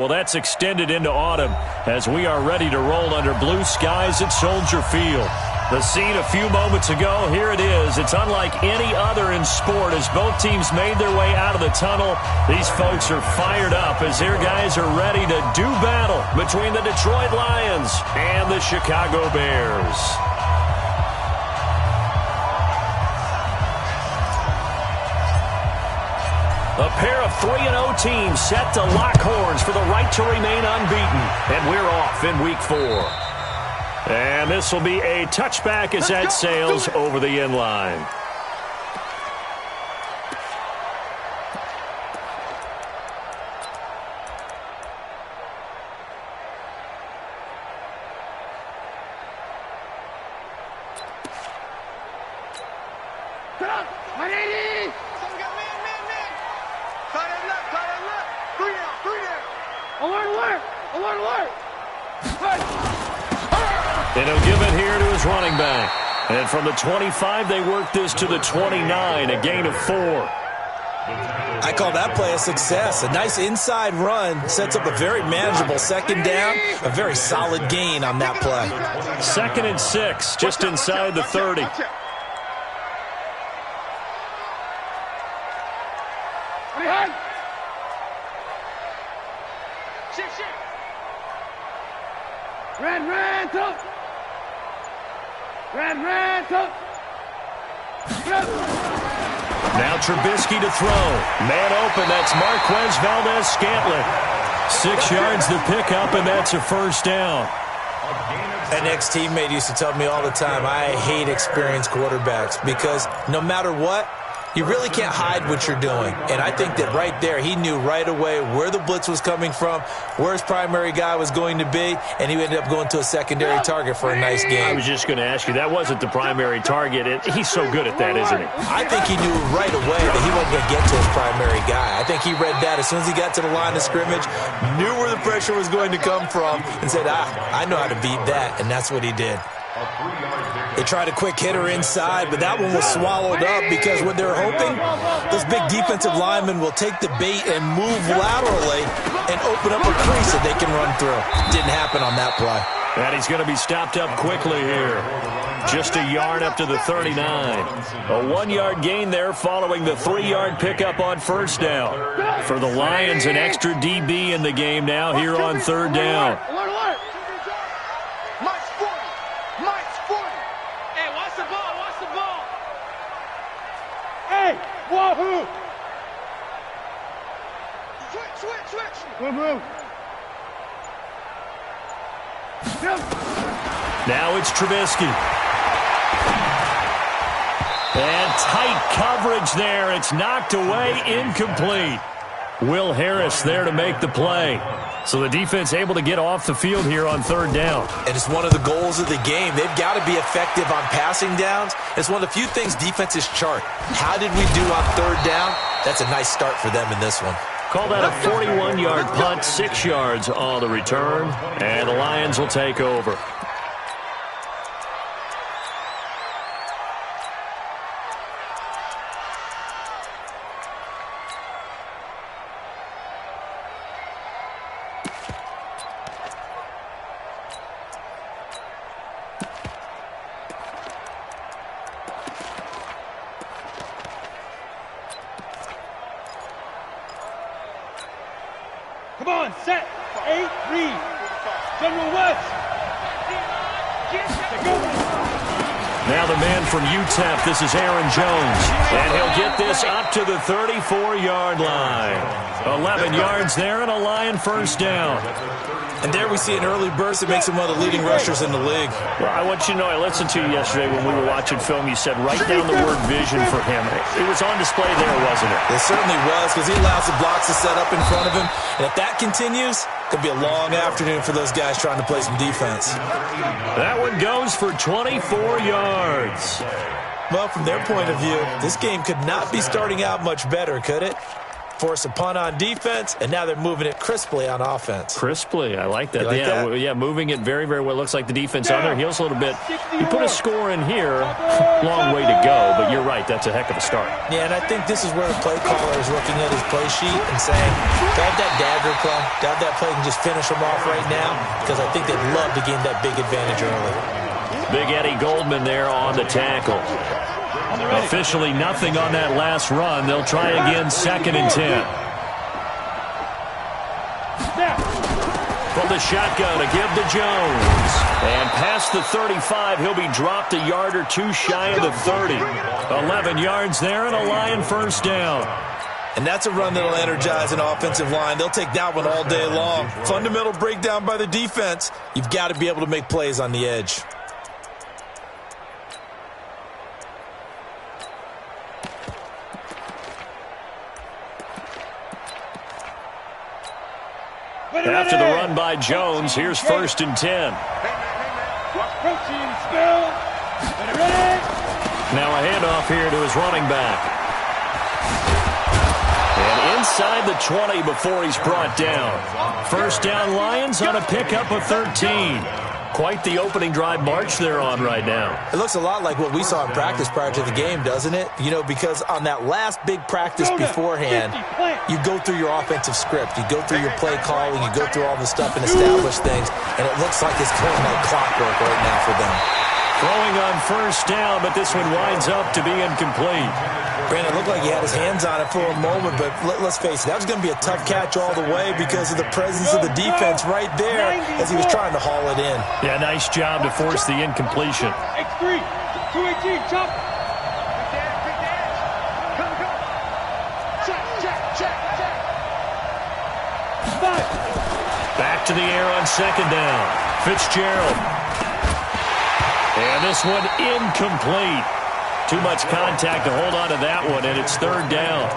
Well, that's extended into autumn as we are ready to roll under blue skies at Soldier Field. The scene a few moments ago, here it is. It's unlike any other in sport as both teams made their way out of the tunnel. These folks are fired up as their guys are ready to do battle between the Detroit Lions and the Chicago Bears. A pair of 3-0 teams set to lock horns for the right to remain unbeaten. And we're off in week 4. And this will be a touchback as that sails over the end line. And he'll give it here to his running back. And from the 25, they work this to the 29, a gain of 4. I call that play a success. A nice inside run sets up a very manageable second down, a very solid gain on that play. 2nd and 6, just inside the 30. Now Trubisky to throw. Man open, that's Marquez Valdez-Scantling. 6 yards the pickup, and that's a first down. An ex-teammate used to tell me all the time, I hate experienced quarterbacks because no matter what, you really can't hide what you're doing. And I think that right there, he knew right away where the blitz was coming from, where his primary guy was going to be, and he ended up going to a secondary target for a nice game. I was just going to ask you, that wasn't the primary target. He's so good at that, isn't he? I think he knew right away that he wasn't going to get to his primary guy. I think he read that as soon as he got to the line of scrimmage, knew where the pressure was going to come from, and said, I know how to beat that, and that's what he did. They tried a quick hitter inside, but that one was swallowed up because what they're hoping, those big defensive linemen will take the bait and move laterally and open up a crease that they can run through. Didn't happen on that play. And he's going to be stopped up quickly here. Just a yard up to the 39. A 1-yard gain there following the 3-yard pickup on first down. For the Lions, an extra DB in the game now here on 3rd down. Wahoo! Switch! Move. Now it's Trubisky. And tight coverage there. It's knocked away, incomplete. Will Harris there to make the play. So the defense able to get off the field here on 3rd down. And it's one of the goals of the game. They've got to be effective on passing downs. It's one of the few things defenses chart. How did we do on 3rd down? That's a nice start for them in this one. Call that a 41-yard punt, 6 yards on the return. And the Lions will take over. Come on, set, 8, read. General West. Now the man from UTEP, this is Aaron Jones. And he'll get this up to the 34-yard line. 11 yards there and a Lion first down. And there we see an early burst that makes him one of the leading rushers in the league. Well, I want you to know, I listened to you yesterday when we were watching film. You said write down the word vision for him. It was on display there, wasn't it? It certainly was, because he allows the blocks to set up in front of him. And if that continues, it could be a long afternoon for those guys trying to play some defense. That one goes for 24 yards. Well, from their point of view, this game could not be starting out much better, could it? force a punt on defense, and now they're moving it crisply on offense. Crisply, I like that. Like that? Yeah, moving it very, very well. Looks like the defense on their heels a little bit. You put a score in here, long way to go, but you're right, that's a heck of a start. Yeah, and I think this is where the play caller is looking at his play sheet and saying, to have that dagger play, to have that play and just finish them off right now, because I think they'd love to gain that big advantage early. Big Eddie Goldman there on the tackle. Officially nothing on that last run. They'll try again, 2nd and 10. From the shotgun, a give to Jones. And past the 35, he'll be dropped a yard or two shy of the 30. 11 yards there and a Lion first down. And that's a run that'll energize an offensive line. They'll take that one all day long. Fundamental breakdown by the defense. You've got to be able to make plays on the edge. After the run by Jones, here's 1st and 10. Now a handoff here to his running back. And inside the 20 before he's brought down. First down Lions on a pickup of 13. Quite the opening drive march they're on right now. It looks a lot like what we saw in practice prior to the game, doesn't it? You know, because on that last big practice beforehand, you go through your offensive script. You go through your play calling. You go through all the stuff and establish things. And it looks like it's going like clockwork right now for them. Throwing on first down, but this one winds up to be incomplete. Brandon, it looked like he had his hands on it for a moment, but let's face it, that was going to be a tough catch all the way because of the presence of the defense right there as he was trying to haul it in. Yeah, nice job to force the incompletion. X3, 218, chop. Back to the air on 2nd down. Fitzgerald. And this one incomplete. Too much contact to hold on to that one, and it's 3rd down.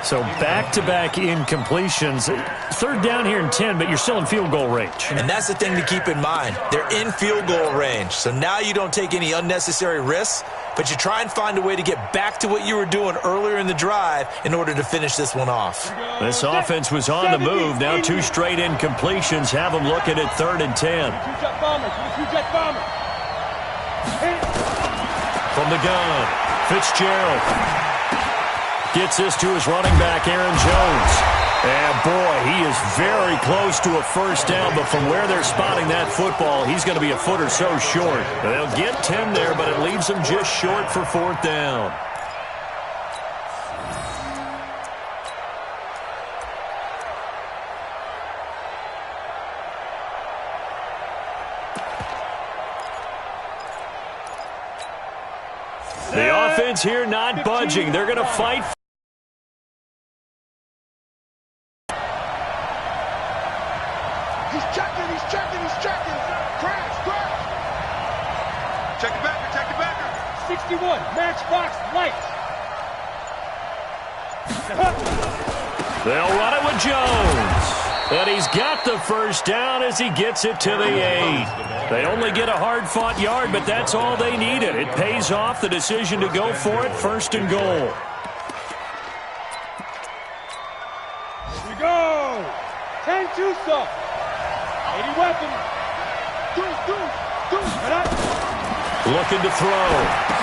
So back-to-back incompletions. 3rd down here in 10, but you're still in field goal range. And that's the thing to keep in mind. They're in field goal range. So now you don't take any unnecessary risks, but you try and find a way to get back to what you were doing earlier in the drive in order to finish this one off. This offense was on the move. Now 2 straight incompletions have them looking at 3rd and 10. Two-jet bomber. From the gun, Fitzgerald gets this to his running back, Aaron Jones. And boy, he is very close to a first down, but from where they're spotting that football, he's going to be a foot or so short. They'll get 10 there, but it leaves them just short for 4th down. The offense here not budging. They're going to fight. He's checking. Crash. Check it back. 61, matchbox lights. They'll run it with Jones. And he's got the first down as he gets it to the 8. They only get a hard-fought yard, but that's all they needed. It pays off the decision to go for it, 1st and goal. Here we go. 10-2 stuff. 80 weapons. Looking to throw.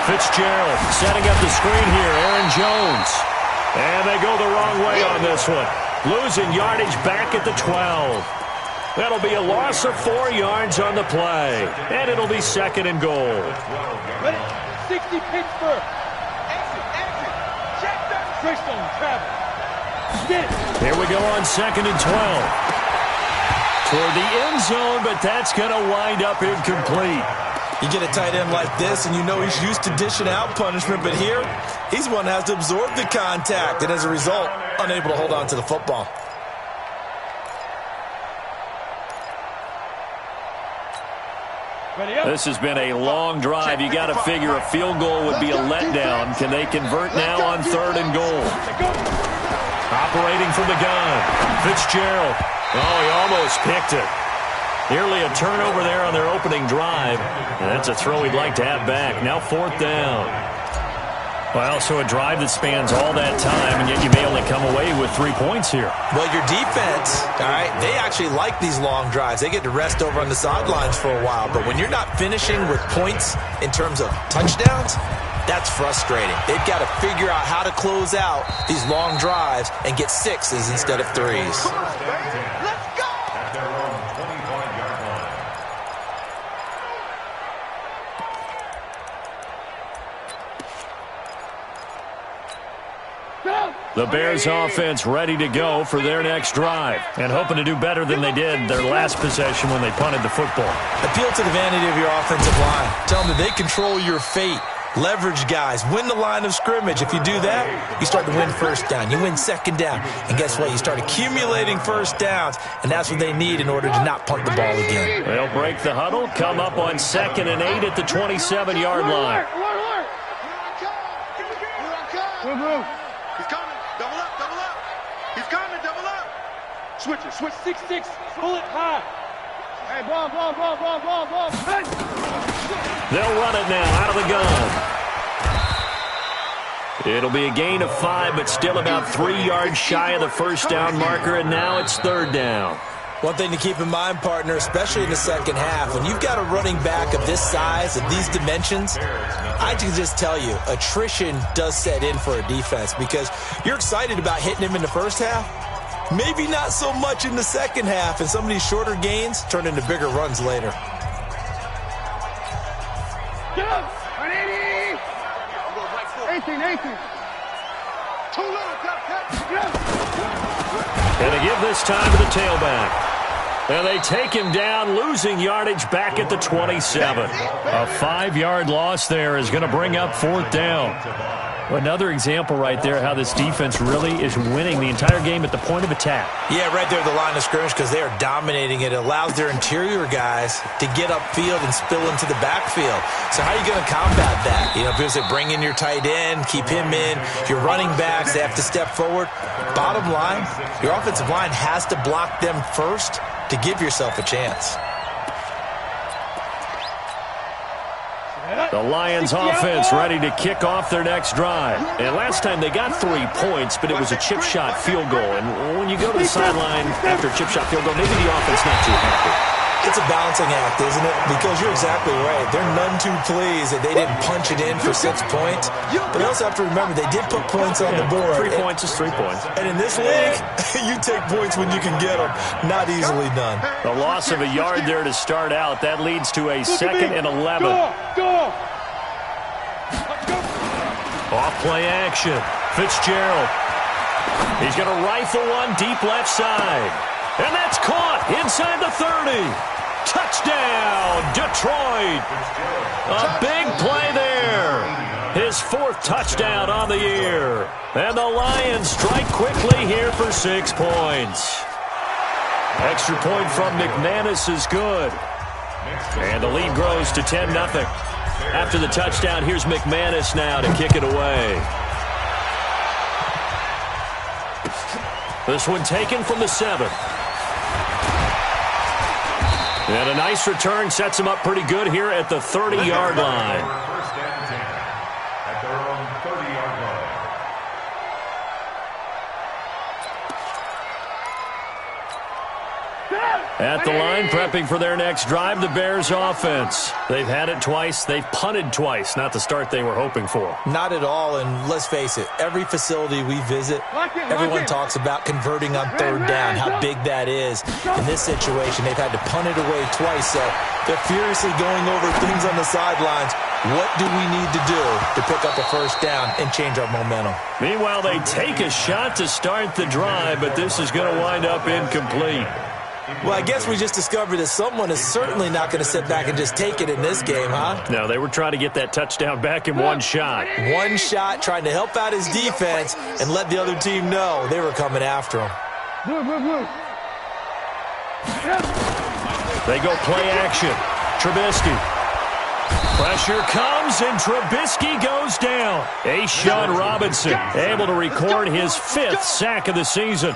Fitzgerald setting up the screen here. Aaron Jones. And they go the wrong way on this one. Losing yardage back at the 12. That'll be a loss of 4 yards on the play. And it'll be 2nd and goal. Ready? 60 Pittsburgh. Exit. Check that. Christian travel. Get it. Here we go on 2nd and 12. Toward the end zone, but that's going to wind up incomplete. You get a tight end like this, and you know he's used to dishing out punishment, but here, he's one that has to absorb the contact, and as a result, unable to hold on to the football. This has been a long drive. You got to figure a field goal would be a letdown. Can they convert now on 3rd and goal? Operating from the gun, Fitzgerald. Oh, he almost picked it. Nearly a turnover there on their opening drive. And that's a throw he'd like to have back. Now 4th down. Well, so a drive that spans all that time, and yet you may only come away with 3 points here. Well, your defense, all right, they actually like these long drives. They get to rest over on the sidelines for a while. But when you're not finishing with points in terms of touchdowns, that's frustrating. They've got to figure out how to close out these long drives and get 6s instead of 3s. The Bears offense ready to go for their next drive and hoping to do better than they did their last possession when they punted the football. Appeal to the vanity of your offensive line. Tell them that they control your fate. Leverage guys. Win the line of scrimmage. If you do that, you start to win first down. You win second down. And guess what? You start accumulating first downs, and that's what they need in order to not punt the ball again. They'll break the huddle, come up on 2nd and 8 at the 27-yard line. He's coming. Double up, double up. He's coming, double up. Switch it, switch 6-6. Pull it high. Hey, ball. Hey. They'll run it now out of the gun. It'll be a gain of 5, but still about 3 yards shy of the first down marker, and now it's 3rd down. One thing to keep in mind, partner, especially in the second half, when you've got a running back of this size, of these dimensions, I can just tell you, attrition does set in for a defense because you're excited about hitting him in the first half. Maybe not so much in the second half, and some of these shorter gains turn into bigger runs later. Get up! 180! 18. Too little, cut. And they give this time to the tailback. And they take him down, losing yardage back at the 27. A 5-yard loss there is going to bring up 4th down. Another example right there how this defense really is winning the entire game at the point of attack. Yeah, right there at the line of scrimmage because they are dominating it. It allows their interior guys to get upfield and spill into the backfield. So how are you going to combat that? You know, people say bring in your tight end, keep him in. Your running backs, they have to step forward. Bottom line, your offensive line has to block them first to give yourself a chance. The Lions offense ready to kick off their next drive. And last time they got 3 points, but it was a chip shot field goal. And when you go to the sideline after a chip shot field goal, maybe the offense not too happy. It's a balancing act, isn't it? Because you're exactly right. They're none too pleased that they didn't punch it in for 6 points. But they also have to remember they did put points on the board. 3 points is 3 points. And in this league, you take points when you can get them. Not easily done. The loss of a yard there to start out. That leads to a 2nd and 11. Go! Off play action. Fitzgerald. He's going to rifle one deep left side. And that's caught inside the 30. Touchdown, Detroit. A big play there. His 4th touchdown on the year. And the Lions strike quickly here for 6 points. Extra point from McManus is good. And the lead grows to 10-0. After the touchdown, here's McManus now to kick it away. This one taken from the 7. And a nice return sets him up pretty good here at the 30-yard line. At the line, prepping for their next drive, the Bears offense. They've had it twice. They've punted twice. Not the start they were hoping for. Not at all, and let's face it, every facility we visit, everyone talks about converting on 3rd down, how big that is. In this situation, they've had to punt it away twice, so they're furiously going over things on the sidelines. What do we need to do to pick up a first down and change our momentum? Meanwhile, they take a shot to start the drive, but this is going to wind up incomplete. Well, I guess we just discovered that someone is certainly not going to sit back and just take it in this game, huh? No, they were trying to get that touchdown back in one shot. One shot, trying to help out his defense and let the other team know they were coming after him. They go play action. Trubisky. Pressure comes, and Trubisky goes down. A'Shawn Robinson able to record his 5th sack of the season.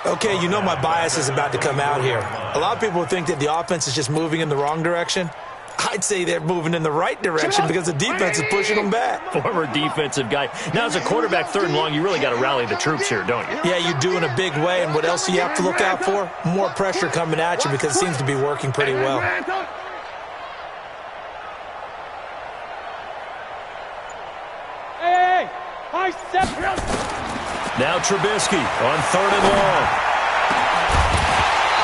Okay, you know my bias is about to come out here. A lot of people think that the offense is just moving in the wrong direction. I'd say they're moving in the right direction because the defense is pushing them back. Former defensive guy. Now, as a quarterback, 3rd and long, you really got to rally the troops here, don't you? Yeah, you do in a big way. And what else do you have to look out for? More pressure coming at you because it seems to be working pretty well. Hey, high step. Now Trubisky on 3rd and long.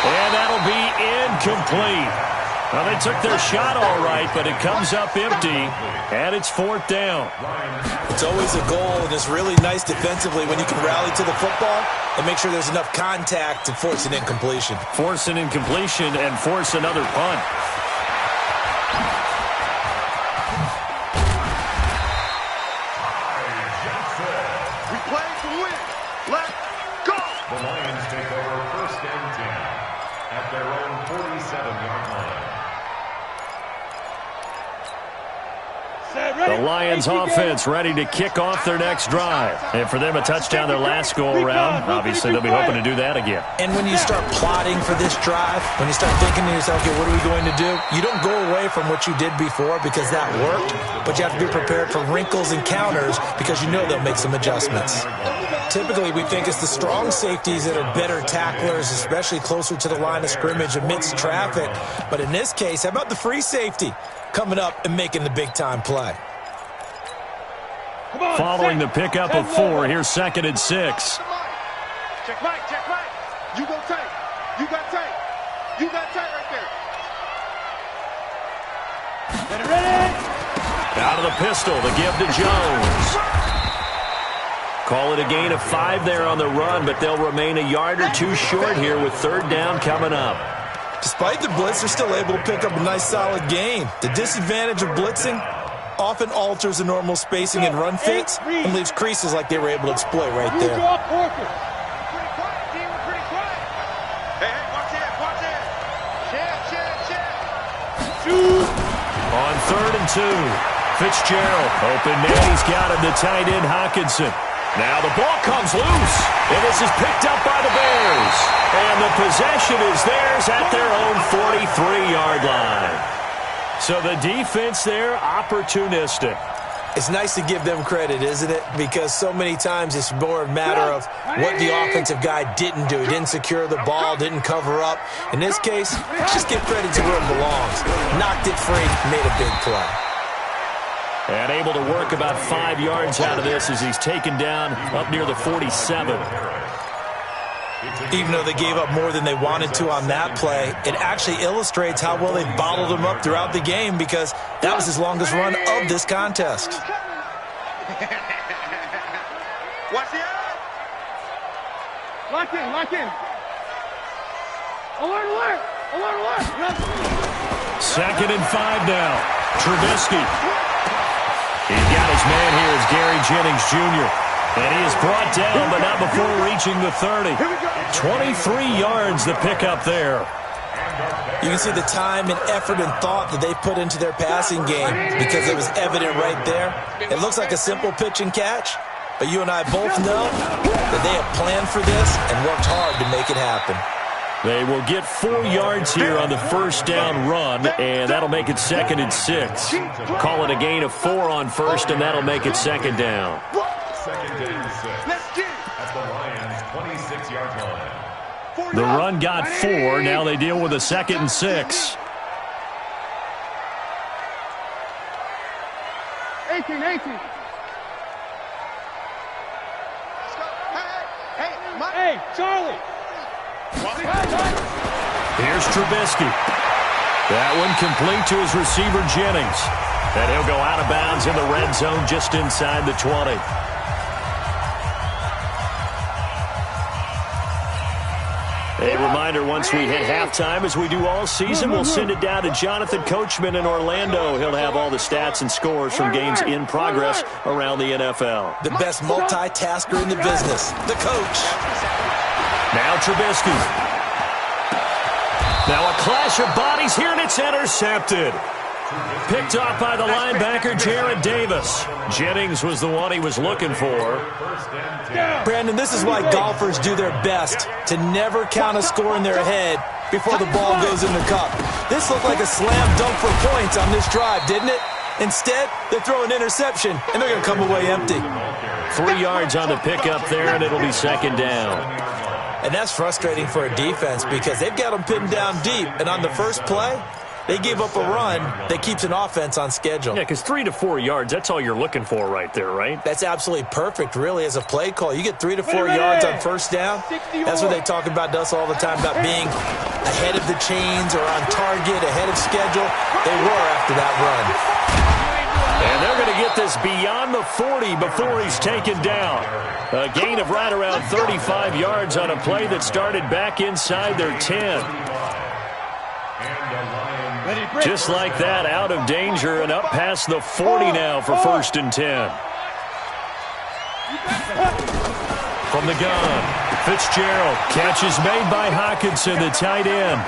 And that'll be incomplete. Well, they took their shot all right, but it comes up empty, and it's 4th down. It's always a goal, and it's really nice defensively when you can rally to the football and make sure there's enough contact to force an incompletion. Force an incompletion and force another punt. We play to win. Let's go. The Lions take over 1st and 10 at their own 47-yard line. The Lions offense ready to kick off their next drive. And for them, a touchdown their last go-around. Obviously, they'll be hoping to do that again. And when you start plotting for this drive, when you start thinking to yourself, okay, what are we going to do? You don't go away from what you did before because that worked, but you have to be prepared for wrinkles and counters because you know they'll make some adjustments. Typically, we think it's the strong safeties that are better tacklers, especially closer to the line of scrimmage amidst traffic. But in this case, how about the free safety coming up and making the big-time play? Following the pickup of 4, here's 2nd and 6. Check Mike, check Mike. You go tight. You got tight. You got tight right there. Get it ready. Out of the pistol, the give to Jones. Call it a gain of 5 there on the run, but they'll remain a yard or 2 short here with 3rd down coming up. Despite the blitz, they're still able to pick up a nice, solid gain. The disadvantage of blitzing often alters the normal spacing and run fits and leaves creases like they were able to exploit right there. Pretty quiet, team. We're pretty quiet. Hey, watch it, watch it. Shoot. On 3rd and 2, Fitzgerald open net. He's got him to tight end Hockenson. Now the ball comes loose, and this is picked up by the Bears. And the possession is theirs at their own 43-yard line. So the defense there, opportunistic. It's nice to give them credit, isn't it? Because so many times it's more a matter of what the offensive guy didn't do. He didn't secure the ball, didn't cover up. In this case, just give credit to where it belongs. Knocked it free, made a big play. And able to work about 5 yards out of this as he's taken down up near the 47. Even though they gave up more than they wanted to on that play, it actually illustrates how well they bottled him up throughout the game because that was his longest run of this contest. Watch the eye. Lock in, lock in. Alert, alert, alert, alert. 2nd and 5 now. Trubisky. He's got his man here as Gary Jennings Jr. And he is brought down, but not before reaching the 30. 23 yards the pickup there. You can see the time and effort and thought that they put into their passing game because it was evident right there. It looks like a simple pitch and catch, but you and I both know that they have planned for this and worked hard to make it happen. They will get 4 yards here on the 1st down run, and that'll make it 2nd and 6. Call it a gain of 4 on 1st, and that'll make it 2nd down. 2nd and 6. At the Lions' 26-yard line. The run got 4. Now they deal with a 2nd and 6. 18. Hey, Charlie. Here's Trubisky. That one complete to his receiver, Jennings. And he'll go out of bounds in the red zone just inside the 20. A reminder, once we hit halftime, as we do all season, we'll send it down to Jonathan Coachman in Orlando. He'll have all the stats and scores from games in progress around the NFL. The best multitasker in the business, the coach. Now Trubisky. Now a clash of bodies here, and it's intercepted. Picked off by the linebacker, Jared Davis. Jennings was the one he was looking for. Brandon, this is why golfers do their best to never count a score in their head before the ball goes in the cup. This looked like a slam dunk for points on this drive, didn't it? Instead, they throw an interception, and they're going to come away empty. 3 yards on the pickup there, and it'll be second down. And that's frustrating for a defense because they've got them pinned down deep, and on the first play, they gave up a run that keeps an offense on schedule. Yeah, because 3 to 4 yards, that's all you're looking for right there, right? That's absolutely perfect, really, as a play call. You get 3 to 4 yards on first down. That's what they talk about to us all the time, about being ahead of the chains or on target, ahead of schedule. They were after that run. And they're going to get this beyond the 40 before he's taken down. A gain of right around 35 yards on a play that started back inside their 10. Just like that, out of danger and up past the 40 now for 1st and 10. From the gun, Fitzgerald. Catch is made by Hockenson, the tight end.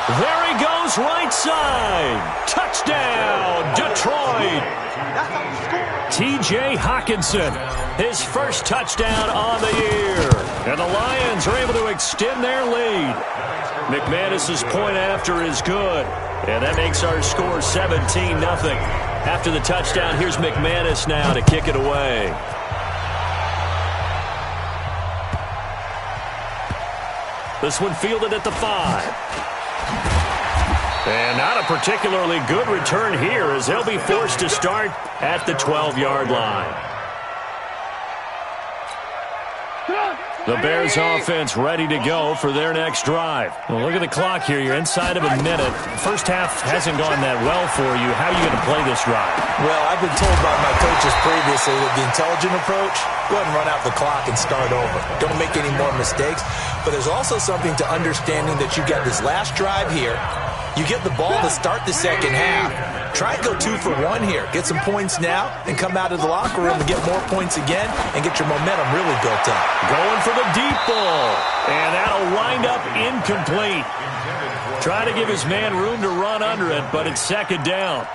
There he goes, right side. Touchdown, Detroit. T.J. Hockenson, his first touchdown on the year. And the Lions are able to extend their lead. McManus's point after is good. And that makes our score 17-0. After the touchdown, here's McManus now to kick it away. This one fielded at the 5. And not a particularly good return here as they'll be forced to start at the 12-yard line. The Bears offense ready to go for their next drive. Well, look at the clock here. You're inside of a minute. First half hasn't gone that well for you. How are you going to play this drive? Well, I've been told by my coaches previously that the intelligent approach, go ahead and run out the clock and start over. Don't make any more mistakes. But there's also something to understanding that you got this last drive here. You get the ball to start the second half. Try and go 2 for 1 here. Get some points now and come out of the locker room and get more points again and get your momentum really built up. Going for the deep ball. And that'll wind up incomplete. Trying to give his man room to run under it, but it's second down.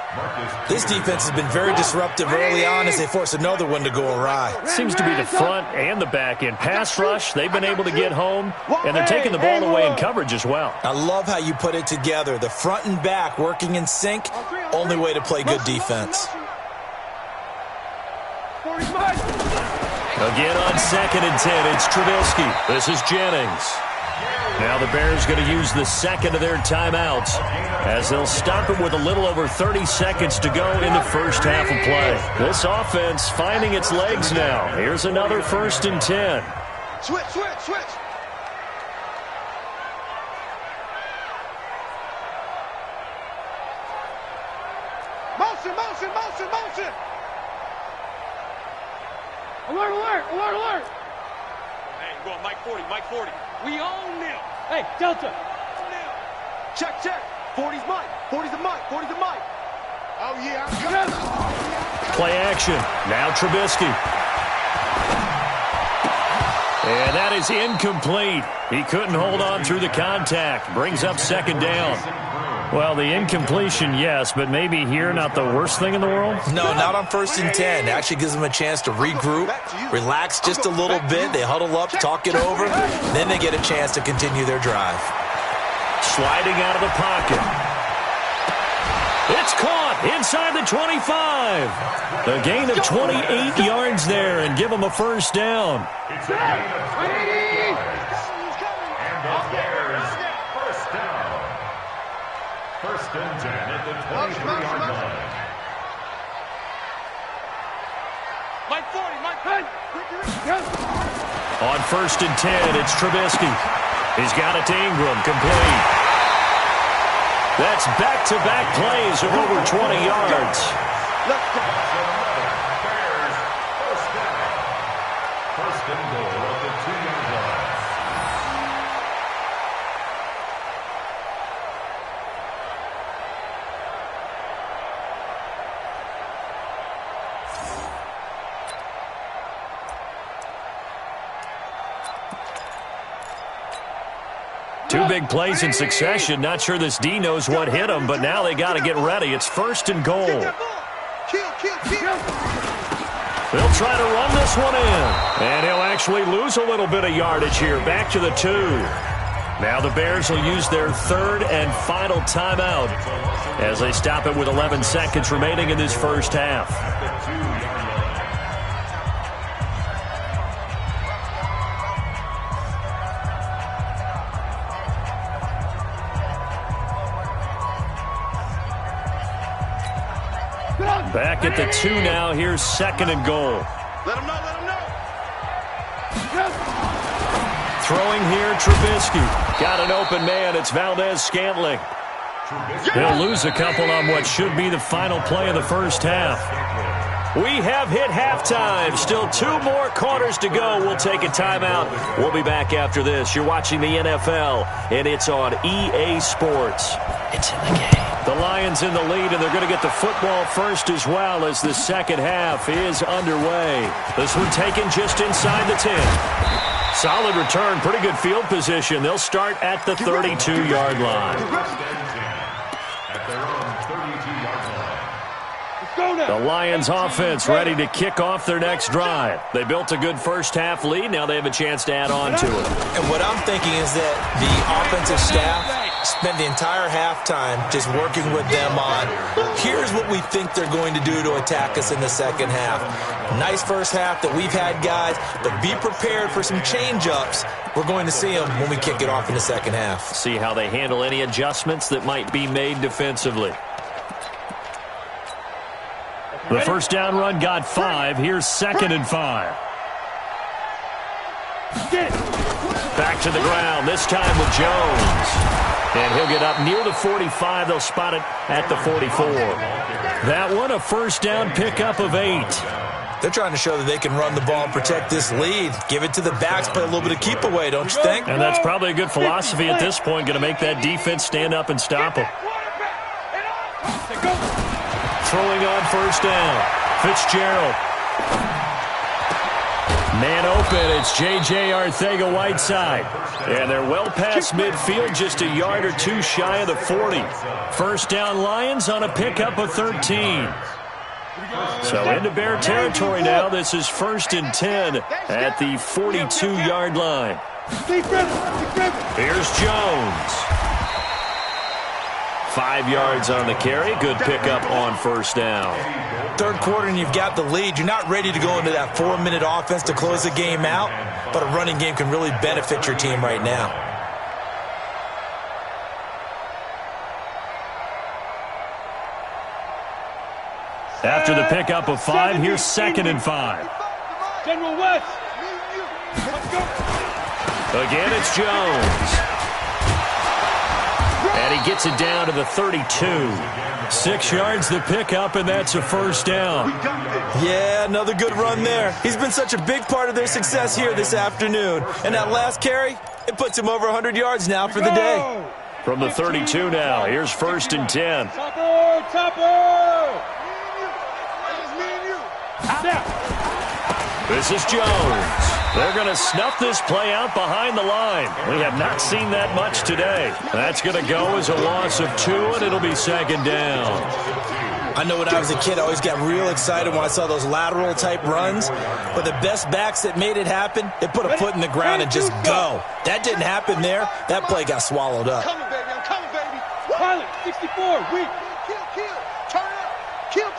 This defense has been very disruptive early on as they force another one to go awry. Seems to be the front and the back end. Pass rush, they've been able to get home, and they're taking the ball away in coverage as well. I love how you put it together. The front and back working in sync, only way to play good defense. Again on 2nd and 10, it's Trubisky. This is Jennings. Now the Bears going to use the second of their timeouts as they'll stop it with a little over 30 seconds to go in the first half of play. This offense finding its legs now. Here's another 1st and 10. Switch. Motion. Alert. Hey, go on, Mike 40. We own them. Hey, Delta. Check. 40's Mike. 40's the Mike. Oh, yeah. Play action. Now Trubisky. And that is incomplete. He couldn't hold on through the contact. Brings up second down. Well, the incompletion, yes, but maybe here not the worst thing in the world? No, not on 1st and 10. It actually gives them a chance to regroup, relax just a little bit. They huddle up, talk it over. Then they get a chance to continue their drive. Sliding out of the pocket. It's caught inside the 25. A gain of 28 yards there and give them a first down. It's a gain of 28 yards. And the Bears first down. 1st and 10 at the 23-yard line. Mike 40. On 1st and 10, it's Trubisky. He's got it to Ingram, complete. That's back-to-back plays of over 20 yards. Let's go. Bears first down. 1st and goal at the 2-yard line. Two big plays in succession. Not sure this D knows what hit him, but now they got to get ready. It's 1st and goal. Kill. They'll try to run this one in. And he'll actually lose a little bit of yardage here. Back to the 2. Now the Bears will use their third and final timeout as they stop it with 11 seconds remaining in this first half. Back at the 2 now. Here's second and goal. Let him know, let him know. Throwing here, Trubisky. Got an open man. It's Valdez-Scantling. He'll lose a couple on what should be the final play of the first half. We have hit halftime. Still 2 more quarters to go. We'll take a timeout. We'll be back after this. You're watching the NFL, and it's on EA Sports. It's in the game. The Lions in the lead, and they're going to get the football first as well as the second half is underway. This one taken just inside the 10. Solid return, pretty good field position. They'll start at the 32-yard line. The Lions offense ready to kick off their next drive. They built a good first half lead. Now they have a chance to add on to it. And what I'm thinking is that the offensive staff spent the entire halftime just working with them on, here's what we think they're going to do to attack us in the second half. Nice first half that we've had, guys, but be prepared for some change-ups. We're going to see them when we kick it off in the second half. See how they handle any adjustments that might be made defensively. The first down run got 5. Here's second and 5. Back to the ground, this time with Jones. And he'll get up near the 45. They'll spot it at the 44. That one, a first down pickup of 8. They're trying to show that they can run the ball and protect this lead. Give it to the backs, play a little bit of keep away, don't you think? And that's probably a good philosophy at this point, going to make that defense stand up and stop them. Throwing on first down, Fitzgerald. Man open, it's J.J. Arcega-Whiteside. And they're well past midfield, just a yard or 2 shy of the 40. First down Lions on a pickup of 13. So into Bear territory now. This is 1st and 10 at the 42-yard line. Here's Jones. 5 yards on the carry. Good pickup on first down. Third quarter and you've got the lead. You're not ready to go into that 4-minute offense to close the game out, but a running game can really benefit your team right now. After the pickup of 5, here's second and 5. General West. Again, it's Jones. And he gets it down to the 32. 6 yards the pickup, and that's a first down. Yeah, another good run there. He's been such a big part of their success here this afternoon. And that last carry, it puts him over 100 yards now for the day. From the 32 now, here's 1st and 10. This is Jones. They're going to snuff this play out behind the line. We have not seen that much today. That's going to go as a loss of 2, and it'll be second down. I know when I was a kid, I always got real excited when I saw those lateral-type runs. But the best backs that made it happen, they put a foot in the ground and just go. That didn't happen there. That play got swallowed up. I'm coming, baby. I'm coming, baby. Pilot, 64, weak. Kill. Turn up. Kill.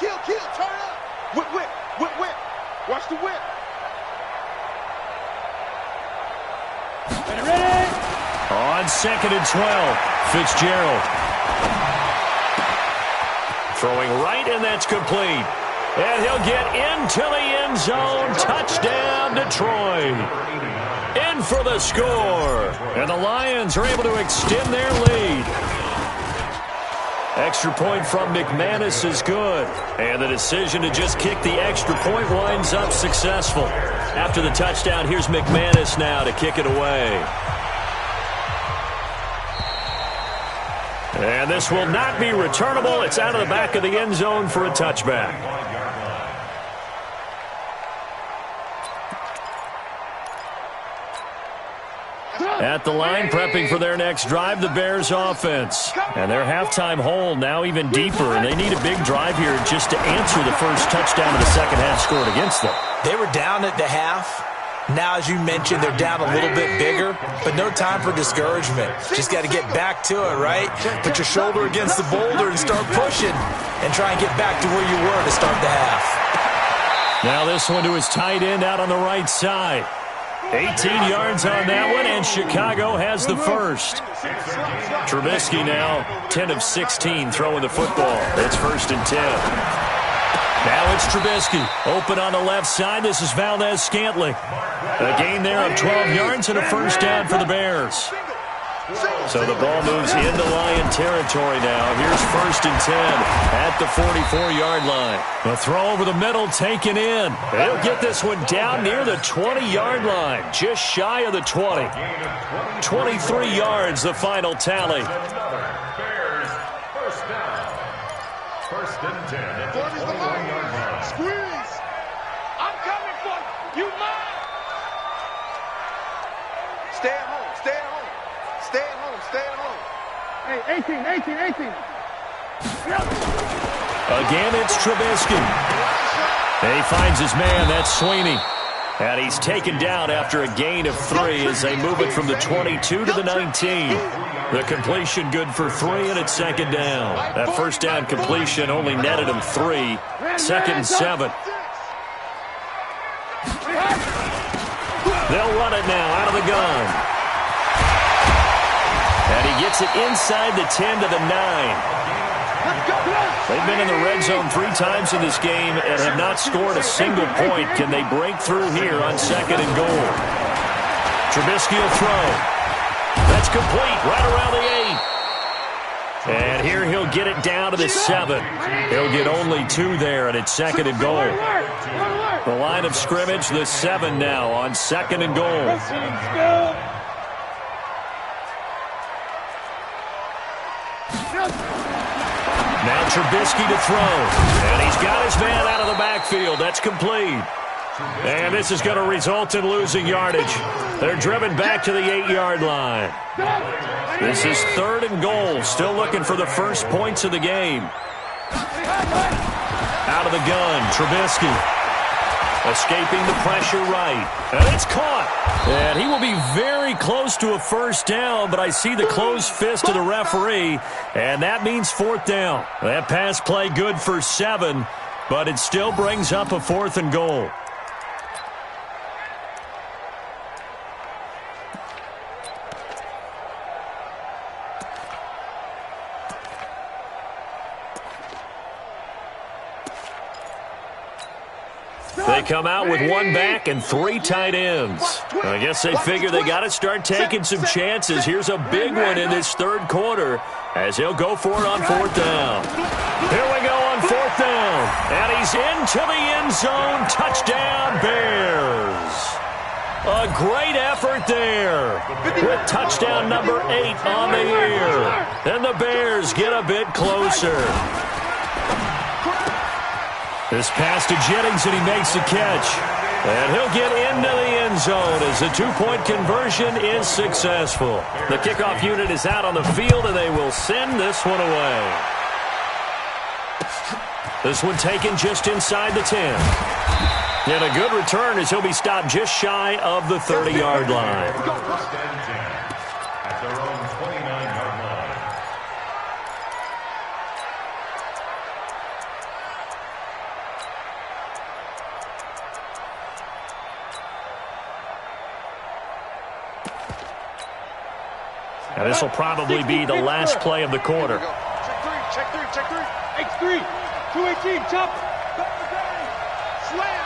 Turn up. Whip. Watch the whip. Ready? On 2nd and 12, Fitzgerald. Throwing right, and that's complete. And he'll get into the end zone. Touchdown, Detroit. In for the score. And the Lions are able to extend their lead. Extra point from McManus is good. And the decision to just kick the extra point winds up successful. After the touchdown, here's McManus now to kick it away. And this will not be returnable. It's out of the back of the end zone for a touchback. At the line, prepping for their next drive, the Bears offense. And their halftime hole now even deeper, and they need a big drive here just to answer the first touchdown of the second half scored against them. They were down at the half, Now, as you mentioned, they're down a little bit bigger, but no time for discouragement. Just got to get back to it, right? Put your shoulder against the boulder and start pushing and try and get back to where you were to start the half. Now this one to his tight end out on the right side. 18 yards on that one, and Chicago has the first. Trubisky now 10 of 16 throwing the football. It's 1st and 10. Now it's Trubisky. Open on the left side. This is Valdez-Scantling. A gain there of 12 yards and a first down for the Bears. So the ball moves into Lion territory now. Here's 1st and 10 at the 44-yard line. A throw over the middle taken in. He'll get this one down near the 20-yard line, just shy of the 20. 23 yards, the final tally. Bears, first down. 1st and 10 at the 21-yard line. Squeeze! I'm coming for you. You mine! Stay at home. Stay at home. Stay at home. Stay at home. Hey, 18. Again, it's Trubisky. He finds his man. That's Sweeney. And he's taken down after a gain of 3 as they move it from the 22 to the 19. The completion good for 3, and it's 2nd down. That first down completion only netted him 3. 2nd and 7. They'll run it now out of the gun. And he gets it inside the 10 to the 9. They've been in the red zone 3 times in this game and have not scored a single point. Can they break through here on 2nd and goal? Trubisky will throw. That's complete right around the 8. And here he'll get it down to the 7. He'll get only 2 there, and it's 2nd and goal. The line of scrimmage, the 7 now on 2nd and goal. Now Trubisky to throw. And he's got his man out of the backfield. That's complete. And this is going to result in losing yardage. They're driven back to the 8-yard line. This is 3rd and goal. Still looking for the first points of the game. Out of the gun, Trubisky. Escaping the pressure right. And it's caught. And he will be very close to a first down, but I see the closed fist of the referee, and that means 4th down. That pass play good for 7, but it still brings up a 4th and goal. They come out with 1 back and 3 tight ends. I guess they figure they got to start taking some chances. Here's a big one in this 3rd quarter as he'll go for it on 4th down. Here we go on 4th down. And he's into the end zone. Touchdown, Bears. A great effort there with touchdown number 8 on the year. And the Bears get a bit closer. This pass to Jennings, and he makes the catch. And he'll get into the end zone as the 2-point conversion is successful. The kickoff unit is out on the field, and they will send this one away. This one taken just inside the 10. And a good return as he'll be stopped just shy of the 30-yard line. At their own 29-yard line. And this will probably be the last play of the quarter. Check three. X3. 218, chop. Slam.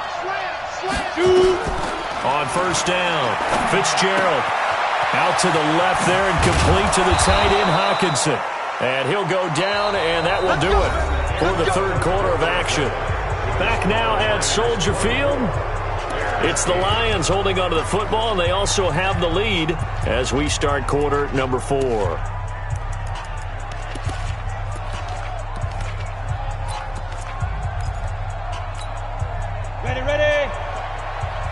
On first down, Fitzgerald out to the left there and complete to the tight end, Hawkinson. And he'll go down, and that will do it for the 3rd quarter of action. Back now at Soldier Field. It's the Lions holding onto the football, and they also have the lead as we start quarter number 4. Ready.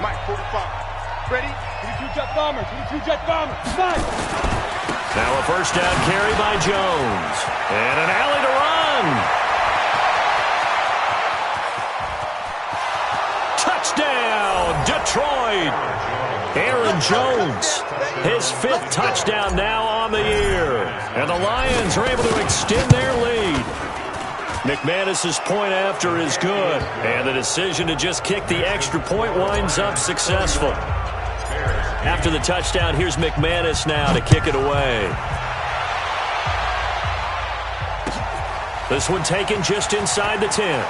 Mike, 45. Ready? 22 jet bombers. Nice. Now a first down carry by Jones. And an alley to run. Touchdown, Detroit! Aaron Jones, his 5th touchdown now on the year. And the Lions are able to extend their lead. McManus's point after is good. And the decision to just kick the extra point winds up successful. After the touchdown, here's McManus now to kick it away. This one taken just inside the 10.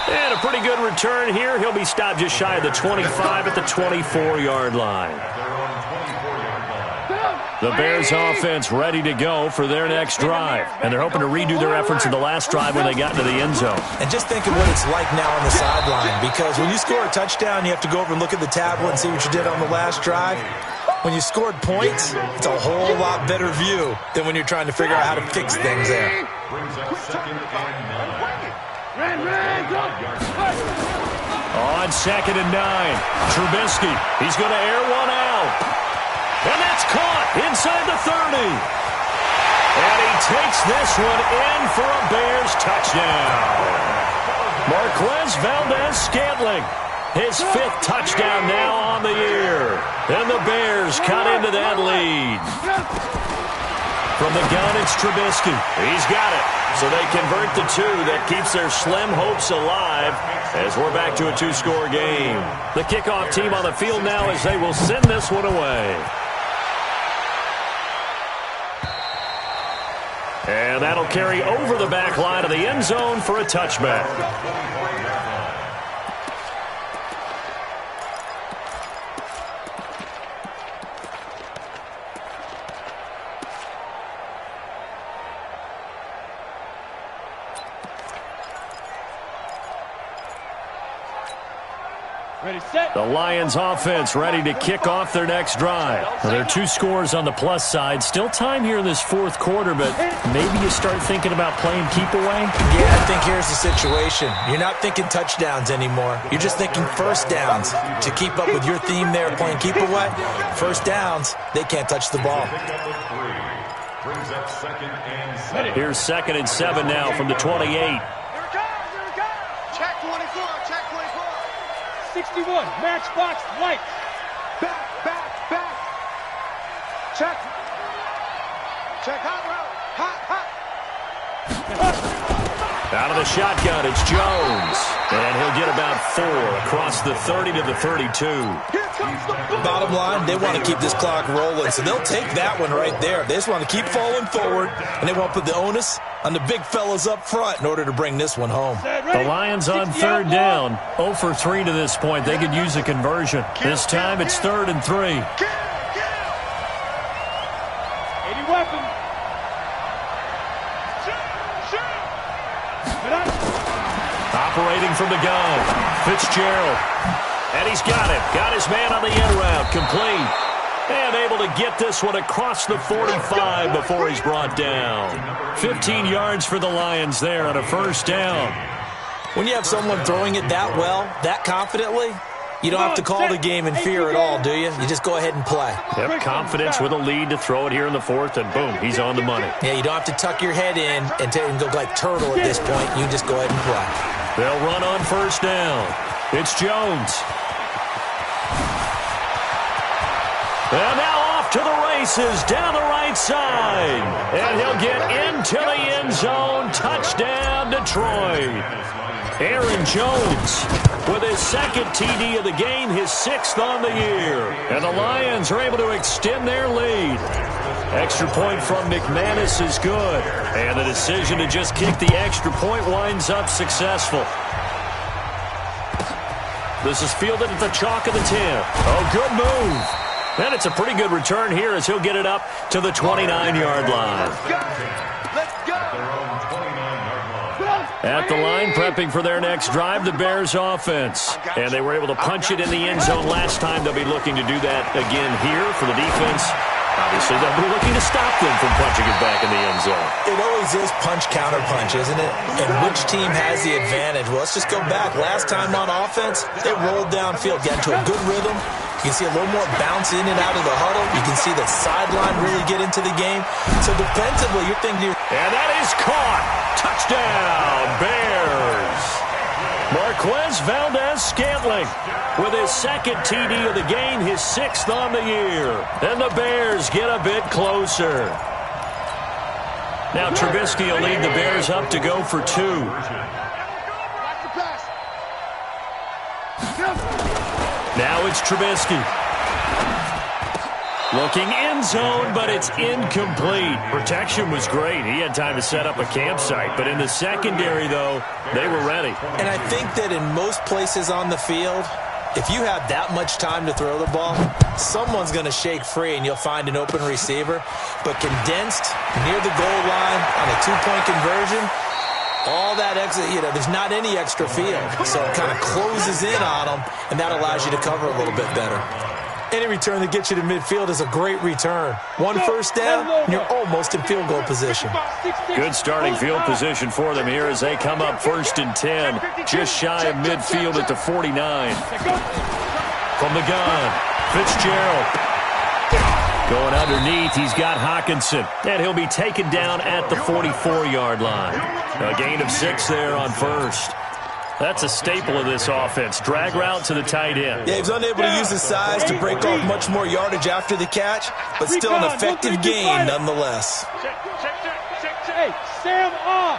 And a pretty good return here. He'll be stopped just shy of the 25 at the 24-yard line. The Bears offense ready to go for their next drive. And they're hoping to redo their efforts in the last drive when they got into the end zone. And just think of what it's like now on the sideline. Because when you score a touchdown, you have to go over and look at the tablet and see what you did on the last drive. When you scored points, it's a whole lot better view than when you're trying to figure out how to fix things there. On 2nd and 9, Trubisky. He's going to air one out. And that's caught inside the 30. And he takes this one in for a Bears touchdown. Marquez Valdez-Scantling, his 5th touchdown now on the year. And the Bears cut into that lead. From the gun, it's Trubisky. He's got it. So they convert the 2. That keeps their slim hopes alive as we're back to a 2-score game. The kickoff team on the field now as they will send this one away. And that'll carry over the back line of the end zone for a touchback. Ready, set. The Lions offense ready to kick off their next drive. Well, there are 2 scores on the plus side. Still time here in this 4th quarter, but maybe you start thinking about playing keep away? Yeah, I think here's the situation. You're not thinking touchdowns anymore. You're just thinking first downs. To keep up with your theme there, playing keep away, first downs, they can't touch the ball. Here's 2nd and 7 now from the 28. 61, matchbox light. Back. Check. Hot route. Out of the shotgun, it's Jones. And he'll get about 4 across the 30 to the 32. Bottom line, they want to keep this clock rolling, so they'll take that one right there. They just want to keep falling forward, and they want to put the onus on the big fellas up front in order to bring this one home. The Lions on 3rd down. 0 for 3 to this point. They could use a conversion. This time it's 3rd and 3. 80 weapon. Operating from the gun, Fitzgerald. And he's got it. Got his man on the end route. Complete. And able to get this one across the 45 before he's brought down. 15 yards for the Lions there on a 1st down. When you have someone throwing it that well, that confidently, you don't have to call the game in fear at all, do you? You just go ahead and play. Yep, confidence with a lead to throw it here in the 4th, and boom, he's on the money. Yeah, you don't have to tuck your head in and go like turtle at this point. You just go ahead and play. They'll run on 1st down. It's Jones. And now off to the races down the right side. And he'll get into the end zone. Touchdown, Detroit. Aaron Jones with his 2nd TD of the game, his 6th on the year. And the Lions are able to extend their lead. Extra point from McManus is good. And the decision to just kick the extra point winds up successful. This is fielded at the chalk of the 10. Oh, good move. And it's a pretty good return here as he'll get it up to the 29-yard line. Let's go. At the line, prepping for their next drive, the Bears offense. And they were able to punch it in the end zone last time. They'll be looking to do that again here for the defense. Obviously, they'll be looking to stop them from punching it back in the end zone. It always is punch-counter-punch, isn't it? And which team has the advantage? Well, let's just go back. Last time on offense, they rolled downfield, got into a good rhythm. You can see a little more bounce in and out of the huddle. You can see the sideline really get into the game. So defensively, you're thinking... And that is caught. Touchdown, Bears. Marquez Valdez-Scantling with his second TD of the game, his 6th on the year. And the Bears get a bit closer. Now Trubisky will lead the Bears up to go for 2. Now it's Trubisky. Looking end zone, but it's incomplete. Protection was great. He had time to set up a campsite. But in the secondary, though, they were ready. And I think that in most places on the field, if you have that much time to throw the ball, someone's going to shake free and you'll find an open receiver. But condensed near the goal line on a 2-point conversion, all that extra, there's not any extra field. So it kind of closes in on them, and that allows you to cover a little bit better. Any return that gets you to midfield is a great return. 1 first down, and you're almost in field goal position. Good starting field position for them here as they come up 1st and 10, just shy of midfield at the 49. From the gun, Fitzgerald. Going underneath, he's got Hockenson, and he'll be taken down at the 44-yard line. A gain of 6 there on 1st. That's a staple of this offense. Drag route to the tight end. Yeah, he was unable to use his size to break off much more yardage after the catch, but still an effective gain nonetheless. Hey, Sam off.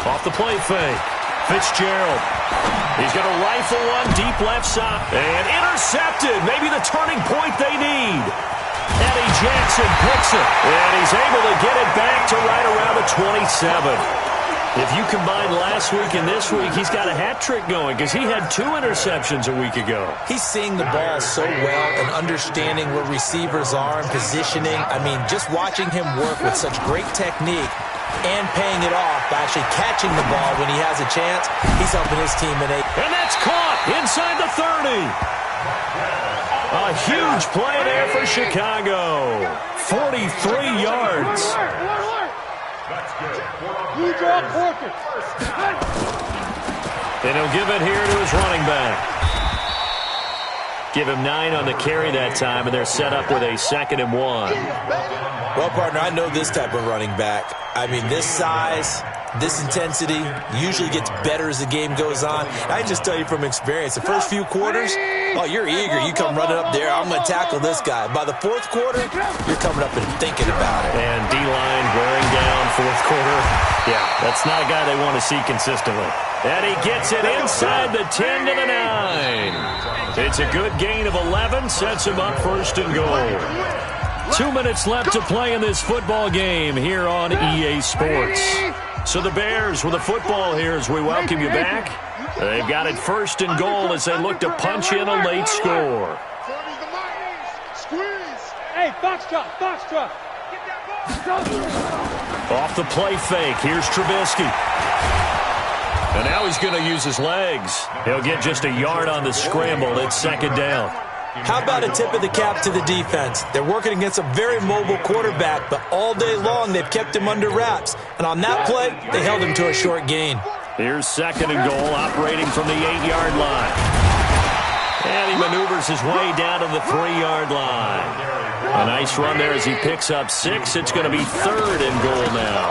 Off the play fake. Fitzgerald. He's going to rifle one deep left side. And intercepted. Maybe the turning point they need. Eddie Jackson picks it. And he's able to get it back to right around the 27. If you combine last week and this week, he's got a hat trick going because he had 2 interceptions a week ago. He's seeing the ball so well and understanding where receivers are and positioning. I mean, just watching him work with such great technique and paying it off by actually catching the ball when he has a chance, he's helping his team in 8. And that's caught inside the 30. A huge play there for Chicago. 43 yards. And he'll give it here to his running back. Give him 9 on the carry that time, and they're set up with a 2nd and 1. Well, partner, I know this type of running back. I mean, this size, this intensity usually gets better as the game goes on. I just tell you from experience, the first few quarters, oh, you're eager. You come running up there, I'm going to tackle this guy. By the 4th quarter, you're coming up and thinking about it. And D-line wearing down 4th quarter. Yeah, that's not a guy they want to see consistently. And he gets it inside the 10 to the 9. It's a good gain of 11, sets him up 1st and goal. 2 minutes left to play in this football game here on EA Sports. So the Bears with the football here as we welcome you back. They've got it 1st and goal as they look to punch in a late score. Hey, box drop. Off the play fake, here's Trubisky. And now he's going to use his legs. He'll get just a yard on the scramble. It's 2nd down. How about a tip of the cap to the defense? They're working against a very mobile quarterback, but all day long they've kept him under wraps. And on that play, they held him to a short gain. Here's 2nd and goal, operating from the 8-yard line. And he maneuvers his way down to the 3-yard line. A nice run there as he picks up 6. It's going to be 3rd and goal now.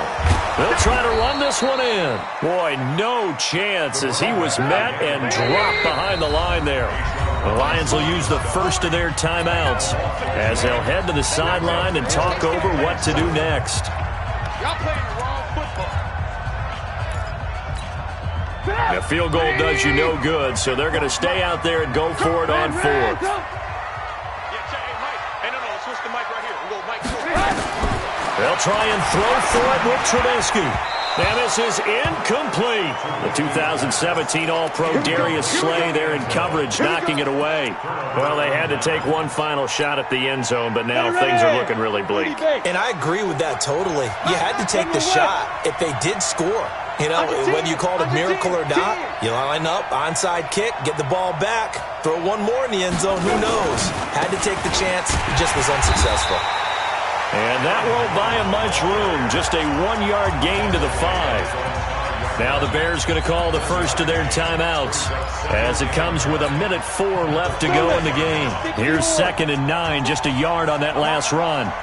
They'll try to run this one in. Boy, no chance as he was met and dropped behind the line there. The Lions will use the first of their timeouts as they'll head to the sideline and talk over what to do next. Y'all playing the wrong football. A field goal does you no good, so they're going to stay out there and go for it on 4th. They'll try and throw for it with Trubisky. And this is incomplete. The 2017 All-Pro Darius Slay there in coverage, knocking it away. Well, they had to take one final shot at the end zone, but now things are looking really bleak. And I agree with that totally. You had to take the shot if they did score. You know, whether you call it a miracle or not, you line up, onside kick, get the ball back, throw one more in the end zone, who knows? Had to take the chance, just was unsuccessful. And that won't buy him much room. Just a 1-yard gain to the 5. Now the Bears going to call the first of their timeouts as it comes with 1:04 left to go in the game. Here's 2nd and 9, just a yard on that last run.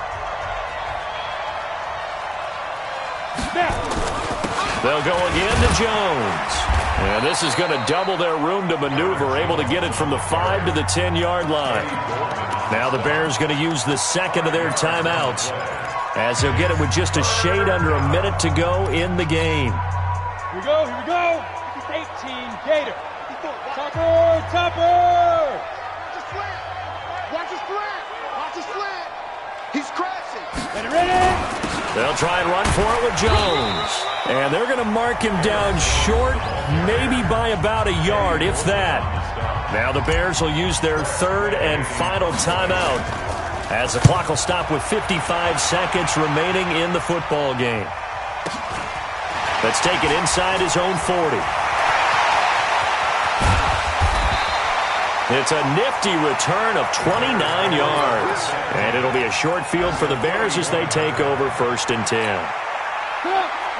They'll go again to Jones. And this is going to double their room to maneuver, able to get it from the 5 to the 10-yard line. Now the Bears going to use the second of their timeouts, as they'll get it with just a shade under a minute to go in the game. Here we go, here we go. 18, Gator. Topper! Watch his slant! Watch his slant! He's crashing! Ready? They'll try and run for it with Jones. And they're going to mark him down short, maybe by about a yard, if that. Now the Bears will use their third and final timeout, as the clock will stop with 55 seconds remaining in the football game. Let's take it inside his own 40. It's a nifty return of 29 yards. And it'll be a short field for the Bears as they take over 1st and 10.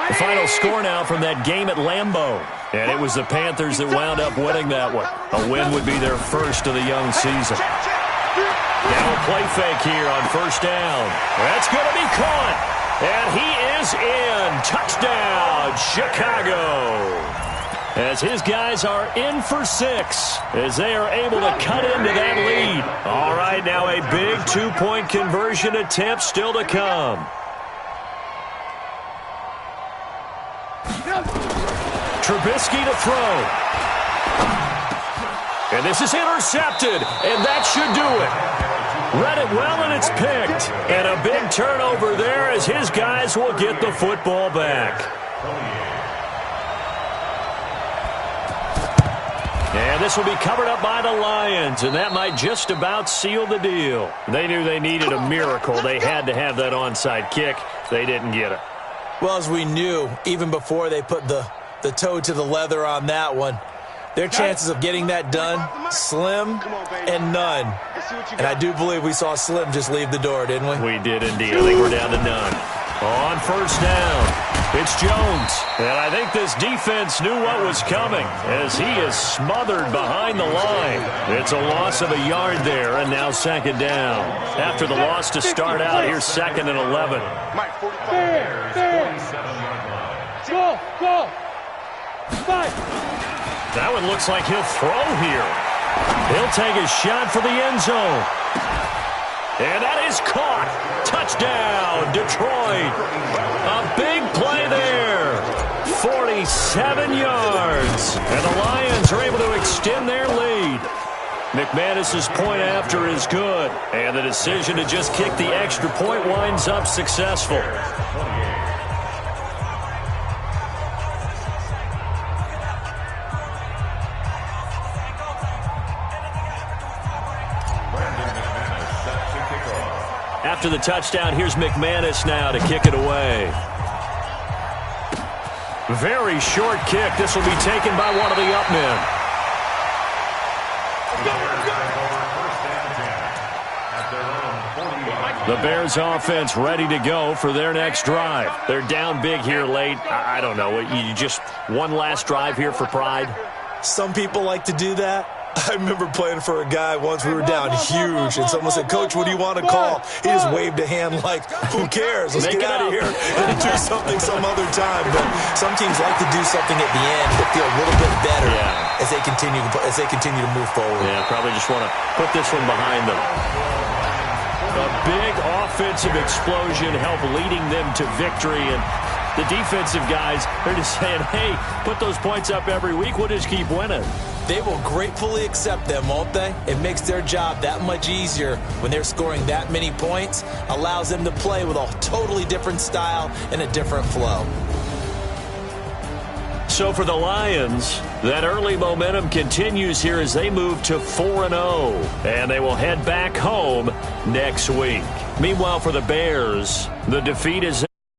The final score now from that game at Lambeau. And it was the Panthers that wound up winning that one. A win would be their first of the young season. Now a play fake here on 1st down. That's going to be caught. And he is in. Touchdown, Chicago. As his guys are in for 6, as they are able to cut into that lead. All right, now a big 2-point conversion attempt still to come. Trubisky to throw. And this is intercepted, and that should do it. Read it well, and it's picked. And a big turnover there as his guys will get the football back. And this will be covered up by the Lions, and that might just about seal the deal. They knew they needed a miracle. They had to have that onside kick. They didn't get it. Well, as we knew, even before they put the toe to the leather on that one, their chances of getting that done, slim and none. And I do believe we saw Slim just leave the door, didn't we? We did indeed. I think we're down to none. On 1st down, it's Jones. And I think this defense knew what was coming as he is smothered behind the line. It's a loss of a yard there, and now 2nd down. After the loss to start out, here's 2nd and 11. Go! 5. That one looks like he'll throw here. He'll take a shot for the end zone. And that is caught. Touchdown, Detroit. A big play there. 47 yards. And the Lions are able to extend their lead. McManus's point after is good. And the decision to just kick the extra point winds up successful. After the touchdown, here's McManus now to kick it away. Very short kick. This will be taken by one of the up men. The Bears offense ready to go for their next drive. They're down big here late. I don't know. You just one last drive here for pride? Some people like to do that. I remember playing for a guy once. We were down huge, and someone said, "Coach, what do you want to call?" He just waved a hand like, "Who cares? Let's get out of here and do something some other time." But some teams like to do something at the end that feel a little bit better as they continue to move forward. Yeah, probably just want to put this one behind them. A big offensive explosion helped leading them to victory, and the defensive guys are just saying, "Hey, put those points up every week. We'll just keep winning." They will gratefully accept them, won't they? It makes their job that much easier when they're scoring that many points, allows them to play with a totally different style and a different flow. So for the Lions, that early momentum continues here as they move to 4-0, and they will head back home next week. Meanwhile, for the Bears, the defeat is